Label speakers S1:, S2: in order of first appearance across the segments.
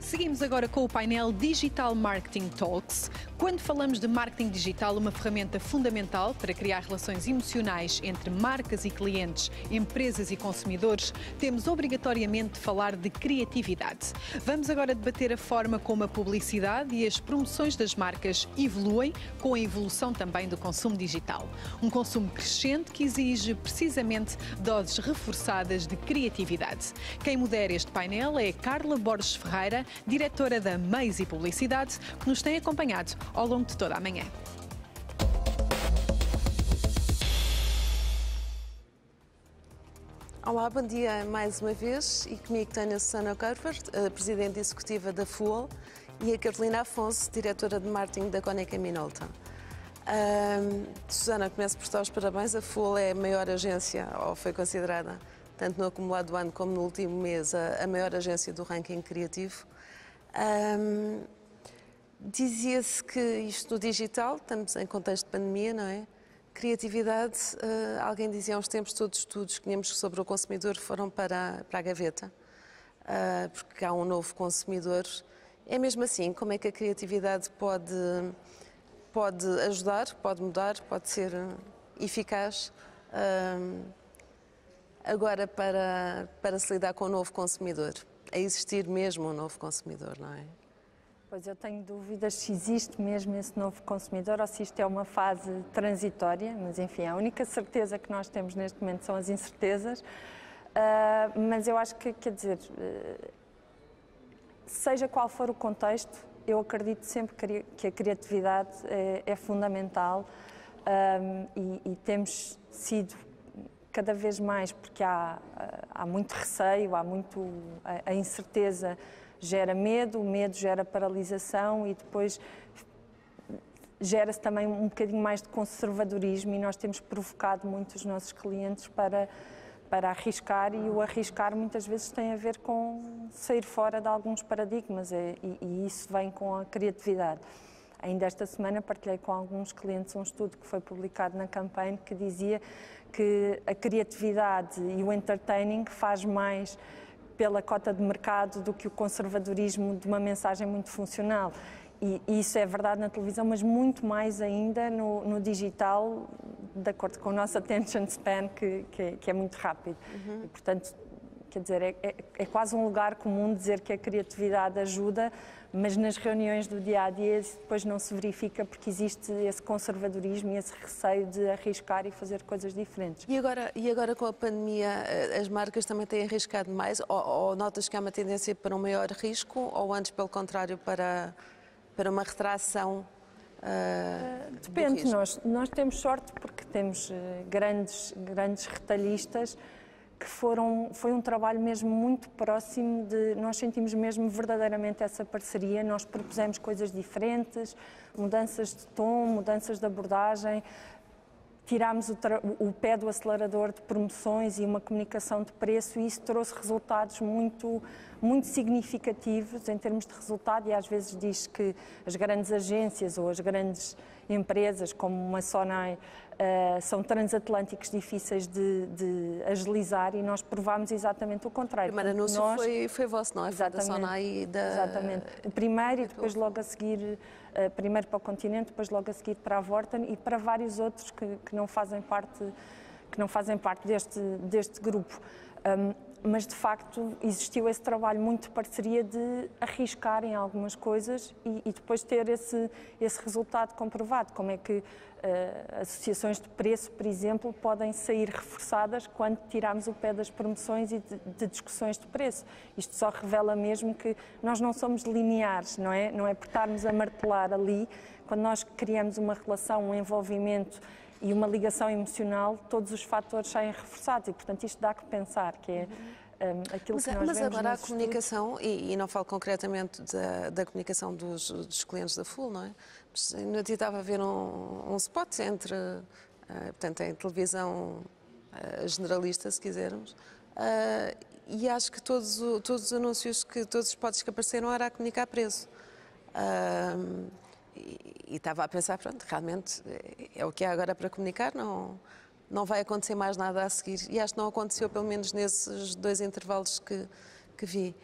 S1: Seguimos agora com o painel Digital Marketing Talks. Quando falamos de marketing digital, uma ferramenta fundamental para criar relações emocionais entre marcas e clientes, empresas e consumidores, temos obrigatoriamente de falar de criatividade. Vamos agora debater a forma como a publicidade e as promoções das marcas evoluem com a evolução também do consumo digital. Um consumo crescente que exige precisamente doses reforçadas de criatividade. Quem modera este painel é Carla Borges Ferreira, diretora da Meize e Publicidade, que nos tem acompanhado ao longo de toda a manhã.
S2: Olá, bom dia mais uma vez e comigo tenho a Susana Körfer, presidente executiva da FUOL, e a Carolina Afonso, diretora de marketing da Konica Minolta. Susana, começo por dar os parabéns. A FUOL é a maior agência, ou foi considerada, tanto no acumulado do ano como no último mês, a maior agência do ranking criativo. Dizia-se que isto no digital, estamos em contexto de pandemia, não é? Criatividade, alguém dizia há uns tempos, todos os estudos que tínhamos sobre o consumidor foram para a gaveta, porque há um novo consumidor. É mesmo assim? Como é que a criatividade pode ajudar, pode mudar, pode ser eficaz agora para se lidar com o novo consumidor? A existir mesmo um novo consumidor, não é?
S3: Pois eu tenho dúvidas se existe mesmo esse novo consumidor ou se isto é uma fase transitória, mas enfim, a única certeza que nós temos neste momento são as incertezas, mas eu acho que, quer dizer, seja qual for o contexto, eu acredito sempre que a criatividade é fundamental e temos sido cada vez mais, porque há muito receio, a incerteza gera medo, o medo gera paralisação e depois gera-se também um bocadinho mais de conservadorismo e nós temos provocado muito os nossos clientes para arriscar e o arriscar muitas vezes tem a ver com sair fora de alguns paradigmas e isso vem com a criatividade. Ainda esta semana partilhei com alguns clientes um estudo que foi publicado na Campaign que dizia que a criatividade e o entertaining faz mais pela cota de mercado do que o conservadorismo de uma mensagem muito funcional. E isso é verdade na televisão, mas muito mais ainda no digital, de acordo com o nosso attention span, que é muito rápido. E, portanto, quer dizer, é quase um lugar comum dizer que a criatividade ajuda, mas nas reuniões do dia-a-dia isso depois não se verifica porque existe esse conservadorismo e esse receio de arriscar e fazer coisas diferentes.
S2: E agora com a pandemia, as marcas também têm arriscado mais? Ou notas que há uma tendência para um maior risco ou antes, pelo contrário, para uma retração?
S3: Depende, nós temos sorte porque temos grandes retalhistas que foi um trabalho mesmo muito próximo nós sentimos mesmo verdadeiramente essa parceria, nós propusemos coisas diferentes, mudanças de tom, mudanças de abordagem, tirámos o pé do acelerador de promoções e uma comunicação de preço e isso trouxe resultados muito significativos em termos de resultado e às vezes diz que as grandes agências ou as grandes empresas como uma Sonai são transatlânticos difíceis de agilizar e nós provámos exatamente o contrário.
S2: O primeiro anúncio foi vosso, não é?
S3: Exatamente,
S2: da Sonai e da...
S3: Exatamente. O primeiro e depois logo a seguir, primeiro para o continente, depois logo a seguir para a Vorten e para vários outros que não fazem parte deste grupo. Mas de facto existiu esse trabalho muito de parceria de arriscar em algumas coisas e depois ter esse resultado comprovado. Como é que associações de preço, por exemplo, podem sair reforçadas quando tiramos o pé das promoções e de discussões de preço. Isto só revela mesmo que nós não somos lineares, não é? Não é por estarmos a martelar ali, quando nós criamos uma relação, um envolvimento e uma ligação emocional, todos os fatores saem reforçados e, portanto, isto dá que pensar, que é aquilo que nós
S2: Mas
S3: vemos
S2: agora a
S3: nos
S2: comunicação, e não falo concretamente da comunicação dos clientes da FUOL, não é? Mas no dia estava a ver um spot entre, portanto, em televisão generalista, se quisermos, e acho que todos os anúncios, todos os spots que apareceram era a comunicar preço. E estava a pensar, pronto, realmente é o que há agora para comunicar, não vai acontecer mais nada a seguir. E acho que não aconteceu, pelo menos nesses 2 intervalos que vi.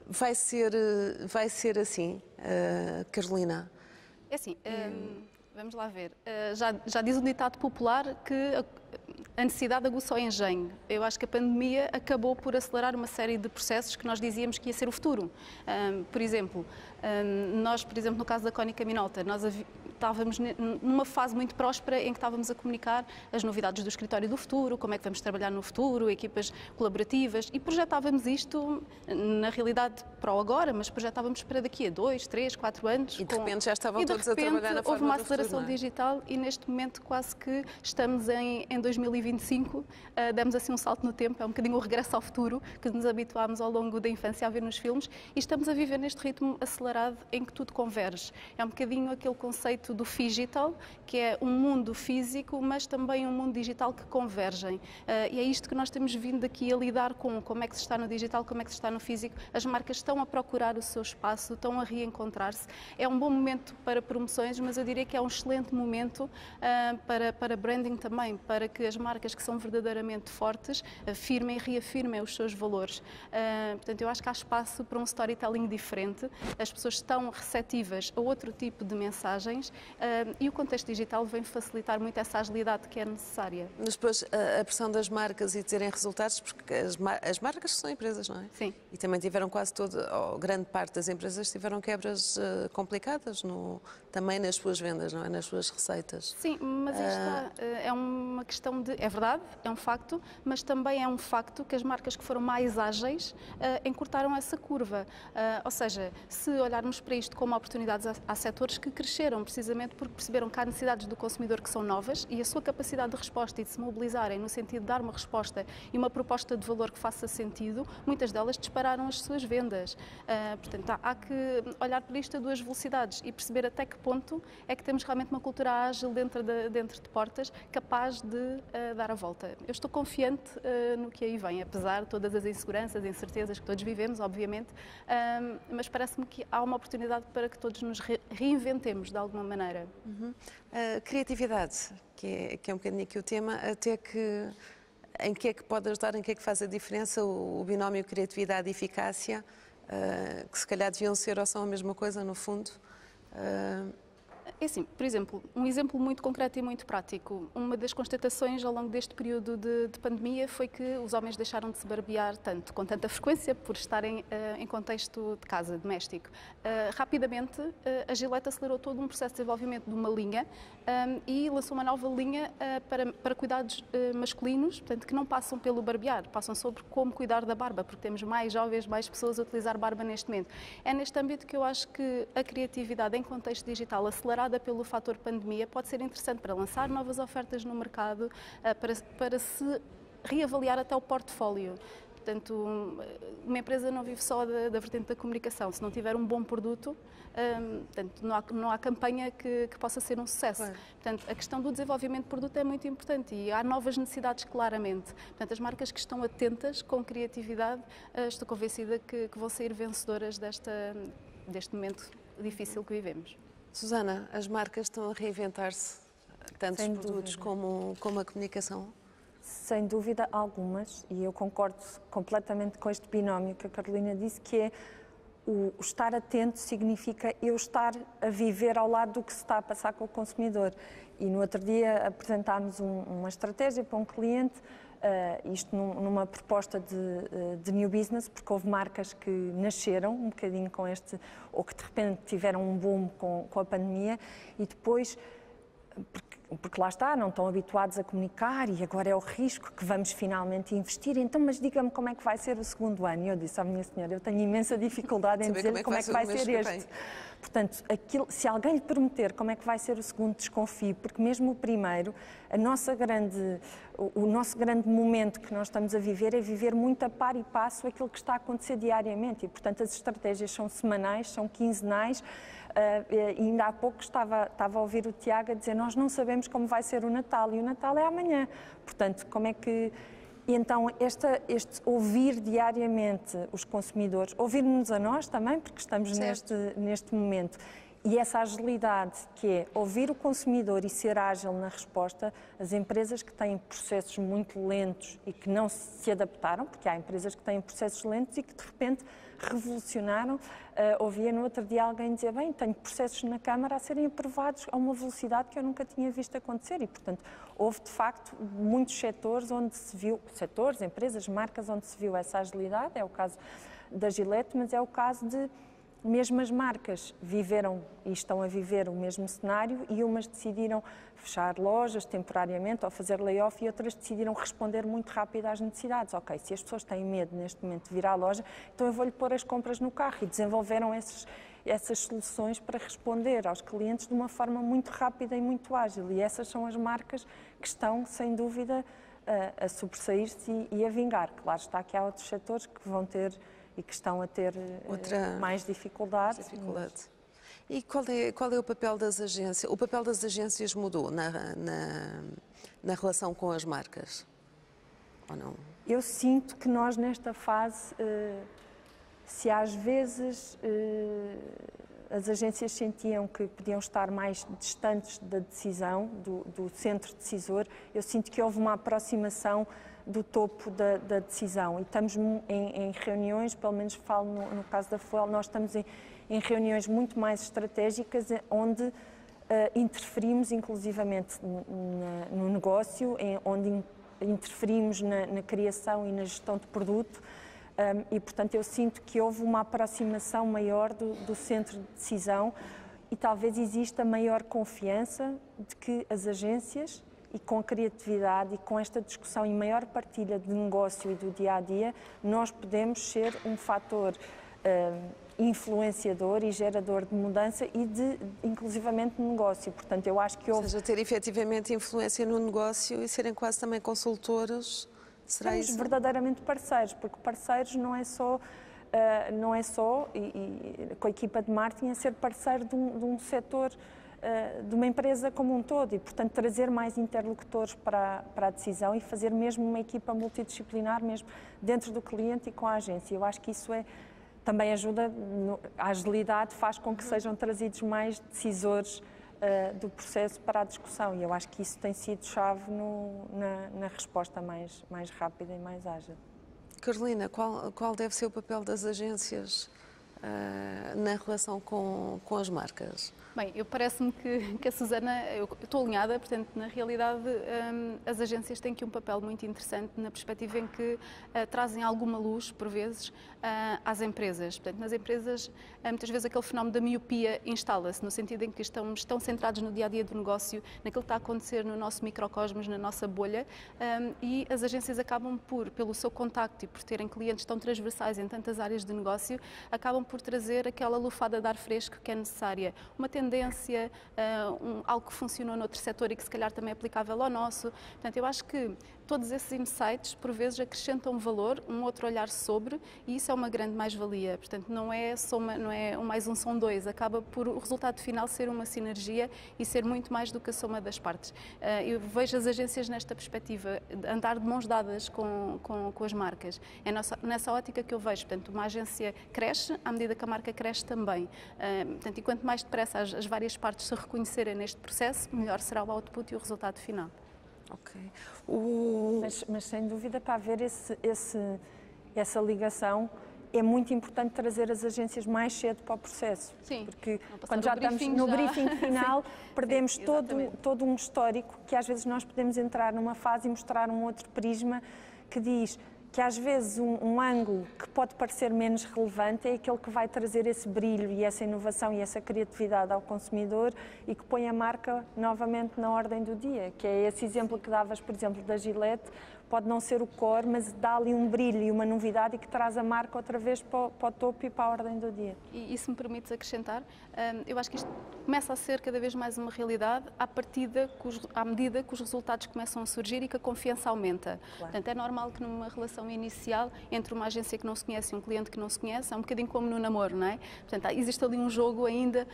S2: vai ser assim, Carolina?
S4: É assim, vamos lá ver. Já diz um ditado popular que a necessidade aguça o engenho. Eu acho que a pandemia acabou por acelerar uma série de processos que nós dizíamos que ia ser o futuro. Por exemplo, no caso da Cónica Minolta, nós estávamos numa fase muito próspera em que estávamos a comunicar as novidades do escritório do futuro, como é que vamos trabalhar no futuro, equipas colaborativas, e projetávamos isto, na realidade, para o agora, mas projetávamos para daqui a 2, 3, 4 anos.
S2: E de repente já estavam todos a trabalhar na forma
S4: houve uma
S2: do
S4: aceleração
S2: futuro, não é?
S4: digital e neste momento quase que estamos em 2025, demos assim um salto no tempo, é um bocadinho o regresso ao futuro que nos habituámos ao longo da infância a ver nos filmes e estamos a viver neste ritmo acelerado em que tudo converge. É um bocadinho aquele conceito do phygital, que é um mundo físico, mas também um mundo digital que convergem. E é isto que nós temos vindo aqui a lidar com, como é que se está no digital, como é que se está no físico. As marcas estão a procurar o seu espaço, estão a reencontrar-se. É um bom momento para promoções, mas eu diria que é um excelente momento para branding também, para que as marcas que são verdadeiramente fortes afirmem e reafirmem os seus valores. Portanto, eu acho que há espaço para um storytelling diferente, as pessoas estão receptivas a outro tipo de mensagens e o contexto digital vem facilitar muito essa agilidade que é necessária.
S2: Mas depois a pressão das marcas e terem resultados, porque as marcas são empresas, não é?
S4: Sim.
S2: E também tiveram ou grande parte das empresas tiveram quebras complicadas também nas suas vendas, não é? Nas suas receitas.
S4: Sim, mas aí está, é uma questão de... É verdade, é um facto, mas também é um facto que as marcas que foram mais ágeis encurtaram essa curva. Ou seja, se olharmos para isto como oportunidades, há setores que cresceram precisamente porque perceberam que há necessidades do consumidor que são novas e a sua capacidade de resposta e de se mobilizarem no sentido de dar uma resposta e uma proposta de valor que faça sentido, muitas delas dispararam as suas vendas. Portanto, há que olhar para isto a duas velocidades e perceber até que ponto é que temos realmente uma cultura ágil dentro de portas capaz de dar a volta. Eu estou confiante no que aí vem, apesar de todas as inseguranças e incertezas que todos vivemos, obviamente, mas parece-me que há uma oportunidade para que todos nos reinventemos de alguma maneira.
S2: Criatividade, que é um bocadinho aqui o tema, em que é que pode ajudar, em que é que faz a diferença o binómio criatividade e eficácia, que se calhar deviam ser ou são a mesma coisa no fundo.
S4: É assim, por exemplo, um exemplo muito concreto e muito prático. Uma das constatações ao longo deste período de pandemia foi que os homens deixaram de se barbear com tanta frequência, por estarem em contexto de casa, doméstico. Rapidamente, a Gillette acelerou todo um processo de desenvolvimento de uma linha e lançou uma nova linha para cuidados masculinos, portanto, que não passam pelo barbear, passam sobre como cuidar da barba, porque temos mais jovens, mais pessoas a utilizar barba neste momento. É neste âmbito que eu acho que a criatividade em contexto digital acelerada pelo fator pandemia pode ser interessante para lançar novas ofertas no mercado, para se reavaliar até o portfólio. Portanto, uma empresa não vive só da vertente da comunicação. Se não tiver um bom produto, portanto, não há campanha que possa ser um sucesso. Claro. Portanto, a questão do desenvolvimento de produto é muito importante e há novas necessidades claramente. Portanto, as marcas que estão atentas, com criatividade, estou convencida que vão sair vencedoras deste momento difícil que vivemos.
S2: Susana, as marcas estão a reinventar-se, tanto os produtos como a comunicação?
S3: Sem dúvida algumas, e eu concordo completamente com este binómio que a Carolina disse, que é o estar atento significa eu estar a viver ao lado do que se está a passar com o consumidor. E no outro dia apresentámos uma estratégia para um cliente, isto numa proposta de new business, porque houve marcas que nasceram um bocadinho com ou que de repente tiveram um boom com a pandemia e depois, porque lá está, não estão habituados a comunicar e agora é o risco que vamos finalmente investir, então mas diga-me como é que vai ser o segundo ano. E eu disse à minha senhora, eu tenho imensa dificuldade em dizer como é que vai ser este. Portanto, se alguém lhe prometer como é que vai ser o segundo, desconfie, porque mesmo o primeiro, o nosso grande momento que nós estamos a viver é viver muito a par e passo aquilo que está a acontecer diariamente e, portanto, as estratégias são semanais, são quinzenais. E ainda há pouco estava a ouvir o Tiago a dizer nós não sabemos como vai ser o Natal e o Natal é amanhã. Portanto, como é que... E então, este ouvir diariamente os consumidores, ouvir-nos a nós também, porque estamos neste momento, E essa agilidade, que é ouvir o consumidor e ser ágil na resposta, as empresas que têm processos muito lentos e que não se adaptaram, porque há empresas que têm processos lentos e que de repente revolucionaram. Ouvia no outro dia alguém dizer, bem, tenho processos na Câmara a serem aprovados a uma velocidade que eu nunca tinha visto acontecer e, portanto, houve de facto muitos setores onde se viu, empresas, marcas onde se viu essa agilidade, é o caso da Gillette, mas é o caso de mesmo as marcas viveram e estão a viver o mesmo cenário e umas decidiram fechar lojas temporariamente ou fazer layoff e outras decidiram responder muito rápido às necessidades. Ok, se as pessoas têm medo neste momento de vir à loja, então eu vou-lhe pôr as compras no carro e desenvolveram essas soluções para responder aos clientes de uma forma muito rápida e muito ágil. E essas são as marcas que estão, sem dúvida, a sobressair-se e a vingar. Claro está que há outros setores que vão ter e que estão a ter mais dificuldade.
S2: E qual é o papel das agências? O papel das agências mudou na relação com as marcas? Ou não?
S3: Eu sinto que nós nesta fase, se às vezes as agências sentiam que podiam estar mais distantes da decisão, do centro decisor, eu sinto que houve uma aproximação do topo da decisão e estamos em reuniões, pelo menos falo no caso da Fuel, nós estamos em reuniões muito mais estratégicas onde interferimos inclusivamente no negócio, onde interferimos na criação e na gestão de produto e, portanto, eu sinto que houve uma aproximação maior do centro de decisão e talvez exista maior confiança de que as agências e com a criatividade e com esta discussão e maior partilha de negócio e do dia-a-dia, nós podemos ser um fator influenciador e gerador de mudança e inclusivamente de negócio. Portanto, eu acho que houve...
S2: Ou seja, ter efetivamente influência no negócio e serem quase também consultores, será isso?
S3: Verdadeiramente parceiros, porque parceiros não é só... com a equipa de marketing, é ser parceiro de um setor, de uma empresa como um todo e, portanto, trazer mais interlocutores para a decisão e fazer mesmo uma equipa multidisciplinar mesmo dentro do cliente e com a agência. Eu acho que isso também ajuda, a agilidade faz com que sejam trazidos mais decisores do processo para a discussão e eu acho que isso tem sido chave na resposta mais rápida e mais ágil.
S2: Carolina, qual deve ser o papel das agências na relação com as marcas?
S4: Bem, parece-me que a Susana, eu estou alinhada, portanto, na realidade, as agências têm aqui um papel muito interessante na perspectiva em que trazem alguma luz, por vezes, às empresas. Portanto, nas empresas, muitas vezes aquele fenómeno da miopia instala-se, no sentido em que estão centrados no dia-a-dia do negócio, naquilo que está a acontecer no nosso microcosmos, na nossa bolha, e as agências acabam pelo seu contacto e por terem clientes tão transversais em tantas áreas de negócio, acabam por trazer aquela lufada de ar fresco que é necessária. Uma tendência, algo que funcionou noutro setor e que se calhar também é aplicável ao nosso. Portanto, eu acho que todos esses insights, por vezes, acrescentam valor, um outro olhar sobre, e isso é uma grande mais-valia. Portanto, não é um mais um são dois, acaba por o resultado final ser uma sinergia e ser muito mais do que a soma das partes. Eu vejo as agências nesta perspectiva, de andar de mãos dadas com as marcas. É nessa ótica que eu vejo. Portanto, uma agência cresce à medida que a marca cresce também. Portanto, e quanto mais depressa as várias partes se reconhecerem neste processo, melhor será o output e o resultado final.
S2: Ok.
S3: Mas sem dúvida, para haver essa ligação, é muito importante trazer as agências mais cedo para o processo.
S4: Sim,
S3: porque quando já estamos no briefing final, perdemos todo um histórico que às vezes nós podemos entrar numa fase e mostrar um outro prisma que diz que às vezes um ângulo que pode parecer menos relevante é aquele que vai trazer esse brilho e essa inovação e essa criatividade ao consumidor e que põe a marca novamente na ordem do dia, que é esse exemplo que davas, por exemplo, da Gillette, pode não ser o core, mas dá ali um brilho e uma novidade e que traz a marca outra vez para o topo e para a ordem do dia.
S4: E se me permites acrescentar, eu acho que isto começa a ser cada vez mais uma realidade à medida que os resultados começam a surgir e que a confiança aumenta. Claro. Portanto, é normal que numa relação inicial entre uma agência que não se conhece e um cliente que não se conhece, é um bocadinho como no namoro, não é? Portanto, existe ali um jogo ainda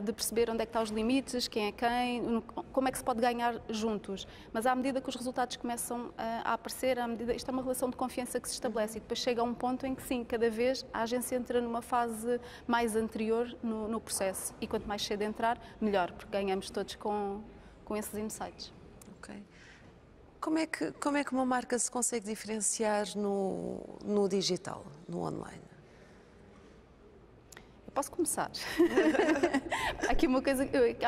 S4: de perceber onde é que estão os limites, quem é quem, como é que se pode ganhar juntos. Mas à medida que os resultados começam a aparecer à medida... Isto é uma relação de confiança que se estabelece e depois chega a um ponto em que, sim, cada vez a agência entra numa fase mais anterior no processo. E quanto mais cedo entrar, melhor, porque ganhamos todos com esses insights.
S2: Ok. Como é que uma marca se consegue diferenciar no digital, no online?
S4: Eu posso começar. Há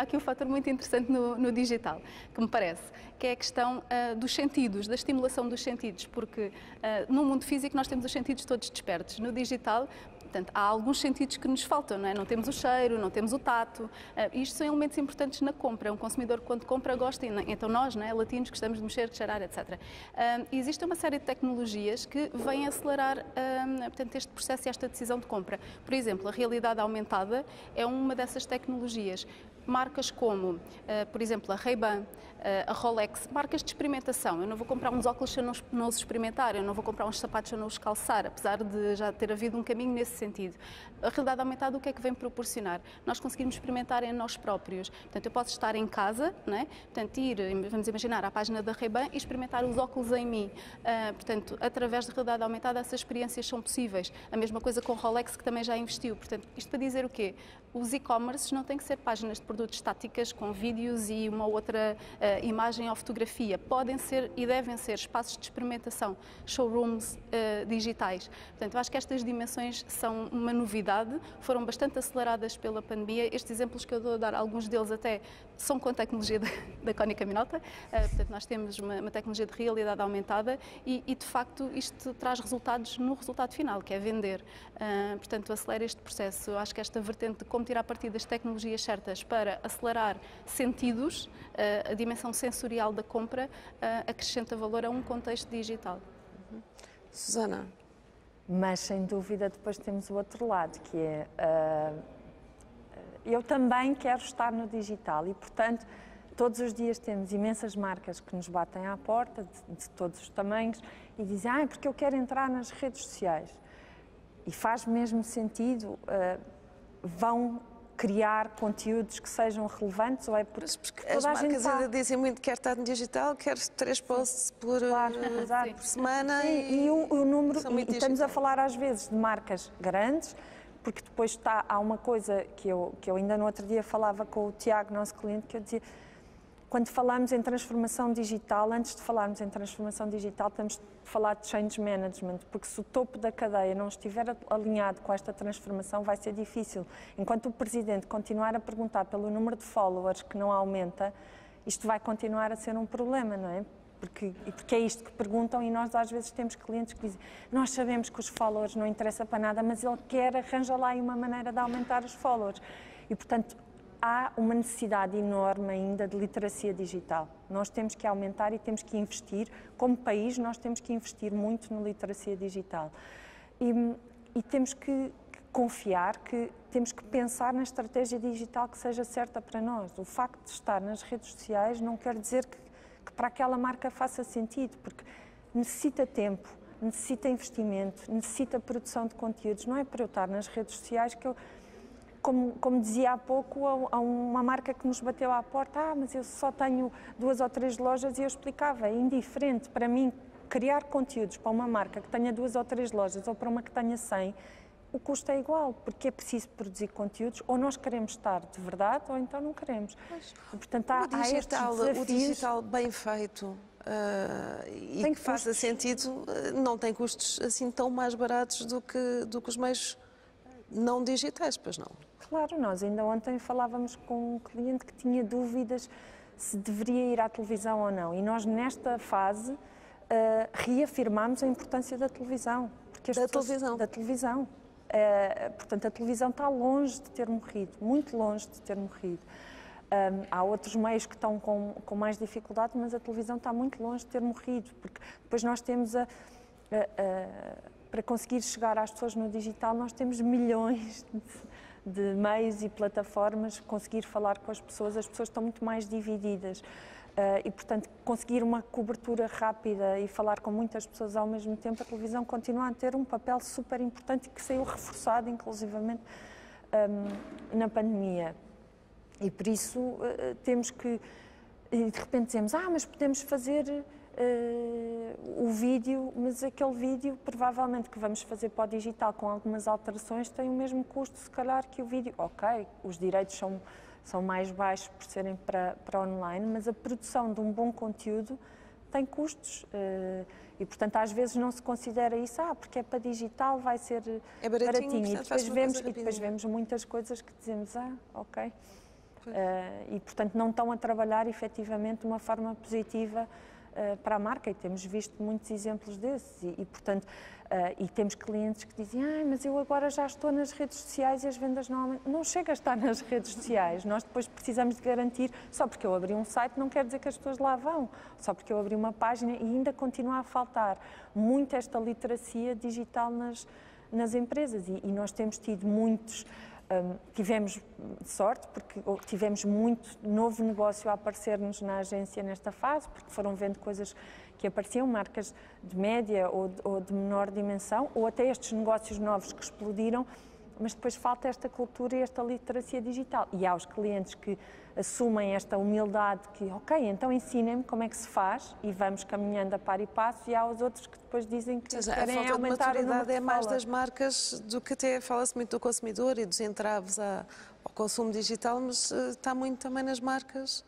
S4: aqui um fator muito interessante no digital, que me parece, que é a questão dos sentidos, da estimulação dos sentidos, porque no mundo físico nós temos os sentidos todos despertos. No digital, portanto, há alguns sentidos que nos faltam, não é? Não temos o cheiro, não temos o tato. Isto são elementos importantes na compra. Um consumidor, quando compra, gosta, então nós, não é, latinos, gostamos de mexer, de cheirar, etc. Existe uma série de tecnologias que vêm acelerar portanto, este processo e esta decisão de compra. Por exemplo, a realidade aumentada é uma dessas tecnologias. Marcas como, por exemplo, a Ray-Ban, a Rolex, marcas de experimentação. Eu não vou comprar uns óculos se eu não os experimentar, eu não vou comprar uns sapatos se eu não os calçar, apesar de já ter havido um caminho nesse sentido. A realidade aumentada, o que é que vem proporcionar? Nós conseguimos experimentar em nós próprios. Portanto, eu posso estar em casa, não é? Portanto, vamos imaginar, à página da Ray-Ban e experimentar os óculos em mim. Portanto, através da realidade aumentada, essas experiências são possíveis. A mesma coisa com a Rolex, que também já investiu. Portanto, isto para dizer o quê? Os e-commerces não têm que ser páginas de produtos estáticas com vídeos e uma outra imagem ou fotografia. Podem ser e devem ser espaços de experimentação, showrooms digitais. Portanto, eu acho que estas dimensões são uma novidade, foram bastante aceleradas pela pandemia. Estes exemplos que eu dou a dar, alguns deles até são com a tecnologia da Konica Minolta. Portanto, nós temos uma tecnologia de realidade aumentada e, de facto, isto traz resultados no resultado final, que é vender. Portanto, acelera este processo. Eu acho que esta vertente de como tirar partido das tecnologias certas para acelerar sentidos, a dimensão sensorial da compra, acrescenta valor a um contexto digital.
S2: Susana?
S3: Mas, sem dúvida, depois temos o outro lado, que é... eu também quero estar no digital e, portanto, todos os dias temos imensas marcas que nos batem à porta, de todos os tamanhos, e dizem, porque eu quero entrar nas redes sociais. E faz mesmo sentido, vão criar conteúdos que sejam relevantes ou é porque
S2: as marcas ainda dizem muito que quer estar no digital, quer 3 posts por semana.
S3: E o número, e estamos a falar às vezes de marcas grandes, porque depois há uma coisa que eu ainda no outro dia falava com o Tiago, nosso cliente, que eu dizia, quando falamos em transformação digital, antes de falarmos em transformação digital, temos de falar de change management, porque se o topo da cadeia não estiver alinhado com esta transformação, vai ser difícil. Enquanto o Presidente continuar a perguntar pelo número de followers que não aumenta, isto vai continuar a ser um problema, não é? Porque é isto que perguntam e nós às vezes temos clientes que dizem nós sabemos que os followers não interessam para nada, mas ele arranja lá uma maneira de aumentar os followers. E, portanto, há uma necessidade enorme ainda de literacia digital. Nós temos que aumentar e temos que investir, como país, nós temos que investir muito na literacia digital. E temos que confiar, que temos que pensar na estratégia digital que seja certa para nós. O facto de estar nas redes sociais não quer dizer que para aquela marca faça sentido, porque necessita tempo, necessita investimento, necessita produção de conteúdos. Não é para eu estar nas redes sociais que eu... Como dizia há pouco, há uma marca que nos bateu à porta, mas eu só tenho 2 ou 3 lojas e eu explicava, é indiferente para mim criar conteúdos para uma marca que tenha 2 ou 3 lojas ou para uma que tenha 100, o custo é igual, porque é preciso produzir conteúdos, ou nós queremos estar de verdade ou então não queremos. E, portanto, há estes desafios.
S2: O digital bem feito e que faça sentido não tem custos assim tão mais baratos do que os meios não digitais, pois não?
S3: Claro, nós ainda ontem falávamos com um cliente que tinha dúvidas se deveria ir à televisão ou não. E nós, nesta fase, reafirmámos a importância da televisão. Porque da televisão. Portanto, a televisão está longe de ter morrido, muito longe de ter morrido. Há outros meios que estão com mais dificuldade, mas a televisão está muito longe de ter morrido, porque depois nós temos para conseguir chegar às pessoas no digital, nós temos milhões de meios e plataformas, conseguir falar com as pessoas estão muito mais divididas. E, portanto, conseguir uma cobertura rápida e falar com muitas pessoas ao mesmo tempo, a televisão continua a ter um papel super importante e que saiu reforçado, inclusivamente, na pandemia. E, por isso, temos que... E, de repente, dizemos, mas podemos fazer o vídeo, mas aquele vídeo, provavelmente, que vamos fazer para o digital com algumas alterações, tem o mesmo custo, se calhar, que o vídeo. Ok, os direitos são mais baixos por serem para online, mas a produção de um bom conteúdo tem custos e, portanto, às vezes não se considera isso, porque é para digital, vai ser baratinho. E depois vemos muitas coisas que dizemos, ok. E, portanto, não estão a trabalhar efetivamente de uma forma positiva para a marca, e temos visto muitos exemplos desses e portanto, e temos clientes que dizem, mas eu agora já estou nas redes sociais e as vendas não chega a estar nas redes sociais, nós depois precisamos de garantir, só porque eu abri um site não quer dizer que as pessoas lá vão, só porque eu abri uma página, e ainda continua a faltar muito esta literacia digital nas empresas, e nós temos tido muitos. Tivemos sorte, porque tivemos muito novo negócio a aparecer-nos na agência nesta fase, porque foram vendo coisas que apareciam, marcas de média ou de menor dimensão, ou até estes negócios novos que explodiram, mas depois falta esta cultura e esta literacia digital. E há os clientes que assumem esta humildade que, ok, então ensinem-me como é que se faz e vamos caminhando a par e passo, e há os outros que depois dizem que querem aumentar o número de
S2: é mais das marcas do que até fala-se muito do consumidor e dos entraves ao consumo digital, mas está muito também nas marcas.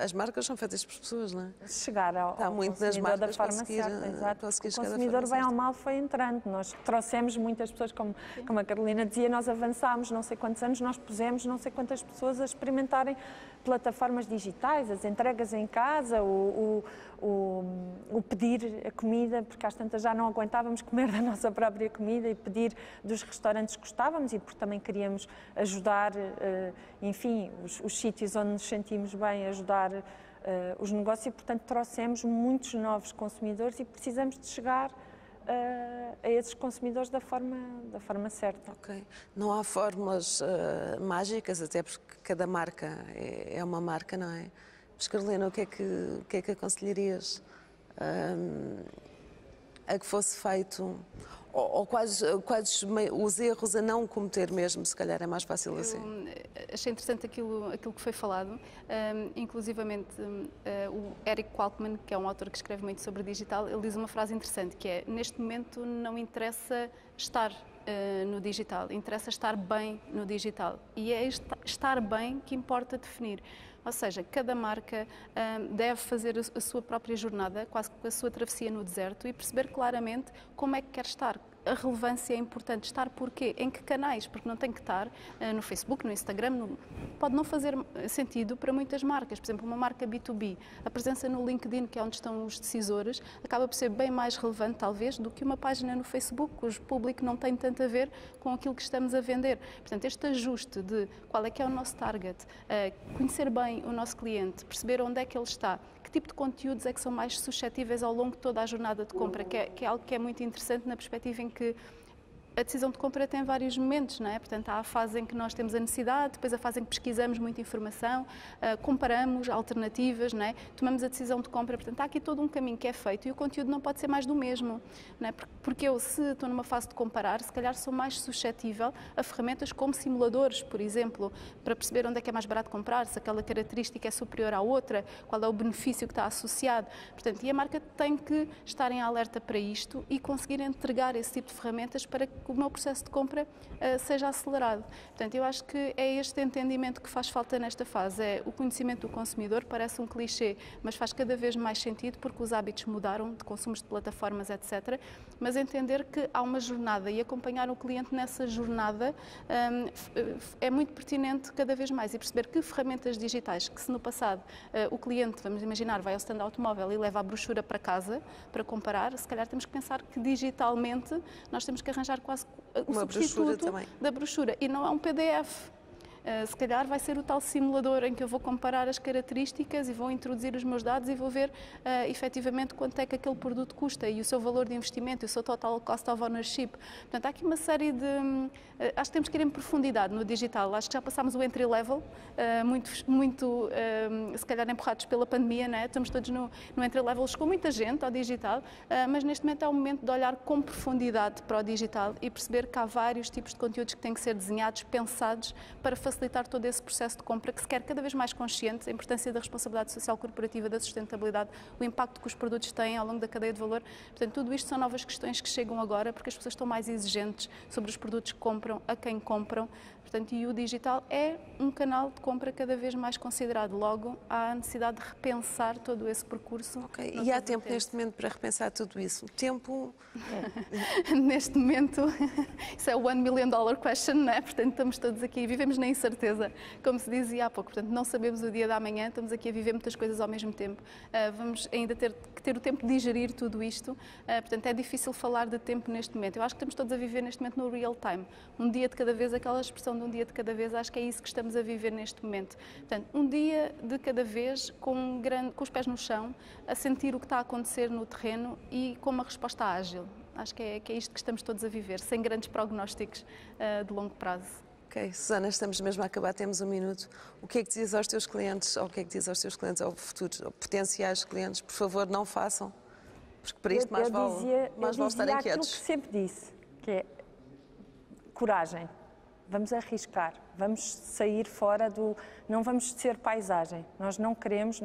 S2: As marcas são feitas por pessoas, não é?
S3: Chegar ao consumidor da forma certa, exato. O consumidor, bem ou mal, foi entrando. Nós trouxemos muitas pessoas, como a Carolina dizia, nós avançámos não sei quantos anos, nós pusemos não sei quantas pessoas a experimentarem plataformas digitais, as entregas em casa, o pedir a comida, porque às tantas já não aguentávamos comer da nossa própria comida, e pedir dos restaurantes que gostávamos, e porque também queríamos ajudar, enfim, os sítios onde nos sentimos bem, ajudar os negócios, e portanto trouxemos muitos novos consumidores e precisamos de chegar a esses consumidores da forma certa.
S2: Ok. Não há fórmulas mágicas, até porque cada marca é uma marca, não é? Mas, Carolina, o que é que aconselharias a que fosse feito, ou quais os erros a não cometer mesmo, se calhar é mais fácil assim?
S4: Achei interessante aquilo que foi falado, inclusivamente o Eric Qualkman, que é um autor que escreve muito sobre digital, ele diz uma frase interessante, que é: neste momento não interessa estar no digital, interessa estar bem no digital, e é estar bem que importa definir. Ou seja, cada marca deve fazer a sua própria jornada, quase que a sua travessia no deserto, e perceber claramente como é que quer estar. A relevância é importante. Estar porquê? Em que canais? Porque não tem que estar no Facebook, no Instagram. Pode não fazer sentido para muitas marcas. Por exemplo, uma marca B2B, a presença no LinkedIn, que é onde estão os decisores, acaba por ser bem mais relevante, talvez, do que uma página no Facebook, cujo público não tem tanto a ver com aquilo que estamos a vender. Portanto, este ajuste de qual é que é o nosso target, conhecer bem o nosso cliente, perceber onde é que ele está, que tipo de conteúdos é que são mais suscetíveis ao longo de toda a jornada de compra, que é algo que é muito interessante na perspectiva em que a decisão de compra tem vários momentos, não é? Portanto, há a fase em que nós temos a necessidade, depois a fase em que pesquisamos muita informação, comparamos alternativas, não é? Tomamos a decisão de compra. Portanto, há aqui todo um caminho que é feito, e o conteúdo não pode ser mais do mesmo, não é? Porque eu, se estou numa fase de comparar, se calhar sou mais suscetível a ferramentas como simuladores, por exemplo, para perceber onde é que é mais barato comprar, se aquela característica é superior à outra, qual é o benefício que está associado. Portanto, e a marca tem que estar em alerta para isto e conseguir entregar esse tipo de ferramentas para que o meu processo de compra seja acelerado. Portanto, eu acho que é este entendimento que faz falta nesta fase. É o conhecimento do consumidor, parece um clichê, mas faz cada vez mais sentido porque os hábitos mudaram, de consumos de plataformas, etc. Mas entender que há uma jornada e acompanhar o cliente nessa jornada é muito pertinente cada vez mais, e perceber que ferramentas digitais, que se no passado o cliente, vamos imaginar, vai ao stand automóvel e leva a brochura para casa para comparar, se calhar temos que pensar que digitalmente nós temos que arranjar quase o substituto da brochura, e não é um PDF. Se calhar vai ser o tal simulador em que eu vou comparar as características e vou introduzir os meus dados e vou ver efetivamente quanto é que aquele produto custa e o seu valor de investimento, e o seu total cost of ownership. Portanto, há aqui uma série de... acho que temos que ir em profundidade no digital. Acho que já passámos o entry level, muito se calhar empurrados pela pandemia, não é? Estamos todos no entry level, chegou muita gente ao digital, mas neste momento é o momento de olhar com profundidade para o digital e perceber que há vários tipos de conteúdos que têm que ser desenhados, pensados para facilitar facilitar todo esse processo de compra que se quer cada vez mais consciente, a importância da responsabilidade social corporativa, da sustentabilidade, o impacto que os produtos têm ao longo da cadeia de valor. Portanto, tudo isto são novas questões que chegam agora porque as pessoas estão mais exigentes sobre os produtos que compram, a quem compram. Portanto, e o digital é um canal de compra cada vez mais considerado. Logo, há a necessidade de repensar todo esse percurso.
S2: Ok, e há tempo neste momento para repensar tudo isso? Tempo?
S4: Neste momento, isso é o $1 million question, não é? Portanto, estamos todos aqui, vivemos na incerteza, como se dizia há pouco. Portanto, não sabemos o dia da manhã, estamos aqui a viver muitas coisas ao mesmo tempo. Vamos ainda ter que ter o tempo de digerir tudo isto. Portanto, é difícil falar de tempo neste momento. Eu acho que estamos todos a viver neste momento no real time. Um dia de cada vez, aquela expressão de um dia de cada vez, acho que é isso que estamos a viver neste momento. Portanto, um dia de cada vez, com os pés no chão, a sentir o que está a acontecer no terreno e com uma resposta ágil. Acho que é isto que estamos todos a viver, sem grandes prognósticos de longo prazo.
S2: Ok, Susana, estamos mesmo a acabar, temos um minuto. O que é que dizes aos teus clientes, ou o que é que dizes aos teus clientes, ou futuros, ou potenciais clientes? Por favor, não façam, porque para isto mais vale estarem quietos.
S3: Aquilo que sempre disse, que é coragem. Vamos arriscar, vamos sair fora do... Não vamos ser paisagem. Nós não queremos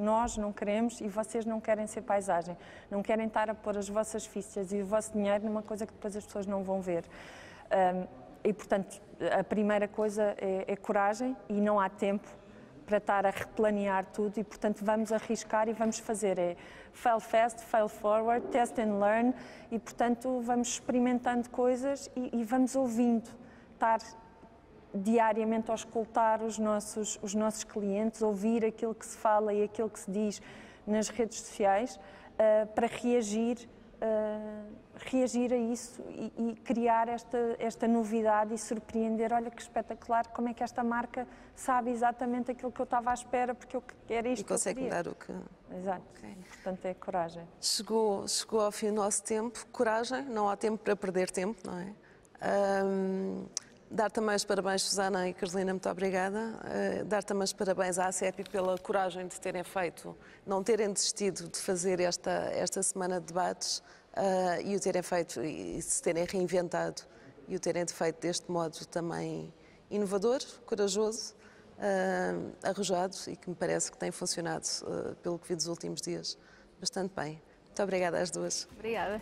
S3: e vocês não querem ser paisagem. Não querem estar a pôr as vossas fichas e o vosso dinheiro numa coisa que depois as pessoas não vão ver. E, portanto, a primeira coisa é coragem e não há tempo para estar a replanear tudo e, portanto, vamos arriscar e vamos fazer. É fail fast, fail forward, test and learn e, portanto, vamos experimentando coisas e vamos ouvindo, estar diariamente a escutar os nossos clientes, ouvir aquilo que se fala e aquilo que se diz nas redes sociais para reagir a isso e criar esta novidade e surpreender. Olha que espetacular, como é que esta marca sabe exatamente aquilo que eu estava à espera, porque eu quero isto.
S2: E consegue dar o que...
S3: Exato, okay. Portanto é coragem.
S2: Chegou ao fim do nosso tempo, coragem, não há tempo para perder tempo, não é? Dar também os parabéns, Susana e Carolina, muito obrigada. Dar também os parabéns à ACEPI pela coragem de terem feito, não terem desistido de fazer esta semana de debates e o terem feito e se terem reinventado e o terem feito deste modo também inovador, corajoso, arrojado e que me parece que tem funcionado, pelo que vi dos últimos dias, bastante bem. Muito obrigada às duas.
S4: Obrigada.